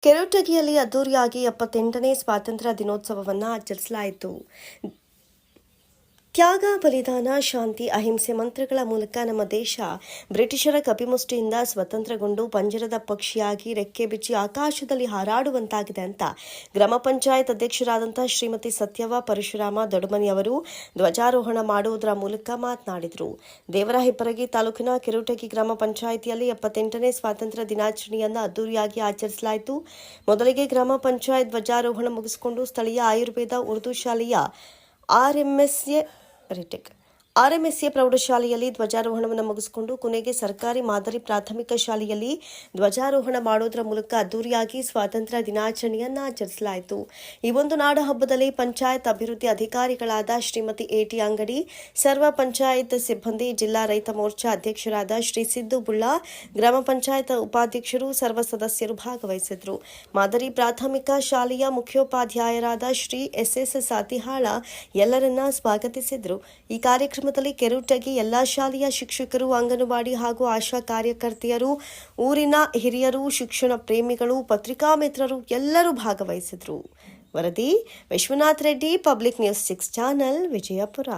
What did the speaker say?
ಕೆರಟಗಿಯಲ್ಲಿ ಅದ್ದೂರಿಯಾಗಿ 78ನೇ ಸ್ವಾತಂತ್ರ್ಯ ದಿನೋತ್ಸವವನ್ನು ಆಚರಿಸಲಾಯಿತು. ತ್ಯಾಗ, ಬಲಿದಾನ, ಶಾಂತಿ, ಅಹಿಂಸೆ ಮಂತ್ರಗಳ ಮೂಲಕ ನಮ್ಮ ದೇಶ ಬ್ರಿಟಿಷರ ಕಪಿಮುಷ್ಟಿಯಿಂದ ಸ್ವತಂತ್ರಗೊಂಡು ಪಂಜರದ ಪಕ್ಷಿಯಾಗಿ ರೆಕ್ಕೆ ಬಿಚ್ಚಿ ಆಕಾಶದಲ್ಲಿ ಹಾರಾಡುವಂತಾಗಿದೆ ಅಂತ ಗ್ರಾಮ ಪಂಚಾಯತ್ ಅಧ್ಯಕ್ಷರಾದಂಥ ಶ್ರೀಮತಿ ಸತ್ಯವ್ವ ಪರಶುರಾಮ ದೊಡ್ಡಮನಿ ಅವರು ಧ್ವಜಾರೋಹಣ ಮಾಡುವುದರ ಮೂಲಕ ಮಾತನಾಡಿದರು. ದೇವರಹಿಪ್ಪರಗಿ ತಾಲೂಕಿನ ಕೆರಟಗಿ ಗ್ರಾಮ ಪಂಚಾಯಿತಿಯಲ್ಲಿ 78ನೇ ಸ್ವಾತಂತ್ರ್ಯ ದಿನಾಚರಣೆಯನ್ನು ಅದ್ದೂರಿಯಾಗಿ ಆಚರಿಸಲಾಯಿತು. ಮೊದಲಿಗೆ ಗ್ರಾಮ ಪಂಚಾಯತ್ ಧ್ವಜಾರೋಹಣ ಮುಗಿಸಿಕೊಂಡು ಸ್ಥಳೀಯ ಆಯುರ್ವೇದ ಉರ್ದು ಶಾಲೆಯ ಆರ್ಎಂಎಸ್ಎ ಪ್ರೌಢಶಾಲೆಯಲ್ಲಿ ಧ್ವಜಾರೋಹಣವನ್ನು ಮುಗಿಸಿಕೊಂಡು ಕೊನೆಗೆ ಸರ್ಕಾರಿ ಮಾದರಿ ಪ್ರಾಥಮಿಕ ಶಾಲೆಯಲ್ಲಿ ಧ್ವಜಾರೋಹಣ ಮಾಡೋದರ ಮೂಲಕ ಅದ್ದೂರಿಯಾಗಿ ಸ್ವಾತಂತ್ರ್ಯ ದಿನಾಚರಣೆಯನ್ನು ಆಚರಿಸಲಾಯಿತು. ಈ ಒಂದು ನಾಡ ಹಬ್ಬದಲ್ಲಿ ಪಂಚಾಯತ್ ಅಭಿವೃದ್ಧಿ ಅಧಿಕಾರಿಗಳಾದ ಶ್ರೀಮತಿ ಎಟಿ ಅಂಗಡಿ, ಸರ್ವ ಪಂಚಾಯತ್ ಸಿಬ್ಬಂದಿ, ಜಿಲ್ಲಾ ರೈತ ಮೋರ್ಚಾ ಅಧ್ಯಕ್ಷರಾದ ಶ್ರೀ ಸಿದ್ದು ಬುಳ್ಳ, ಗ್ರಾಮ ಪಂಚಾಯತ್ ಉಪಾಧ್ಯಕ್ಷರು, ಸರ್ವ ಸದಸ್ಯರು ಭಾಗವಹಿಸಿದ್ರು. ಮಾದರಿ ಪ್ರಾಥಮಿಕ ಶಾಲೆಯ ಮುಖ್ಯೋಪಾಧ್ಯಾಯರಾದ ಶ್ರೀ ಎಸ್ ಸಾತಿಹಾಳ ಎಲ್ಲರನ್ನ ಸ್ವಾಗತಿಸಿದರು. ಈ ಕಾರ್ಯಕ್ರಮದಲ್ಲಿ ಕೆರಟಗಿ ಎಲ್ಲಾ ಶಾಲೆಯ ಶಿಕ್ಷಕರು, ಅಂಗನವಾಡಿ ಹಾಗೂ ಆಶಾ ಕಾರ್ಯಕರ್ತೆಯರು, ಊರಿನ ಹಿರಿಯರು, ಶಿಕ್ಷಣ ಪ್ರೇಮಿಗಳು, ಪತ್ರಿಕಾ ಮಿತ್ರರು ಎಲ್ಲರೂ ಭಾಗವಹಿಸಿದರು. ವರದಿ Vishwanath Reddy, public news 6 channel, Vijayapura.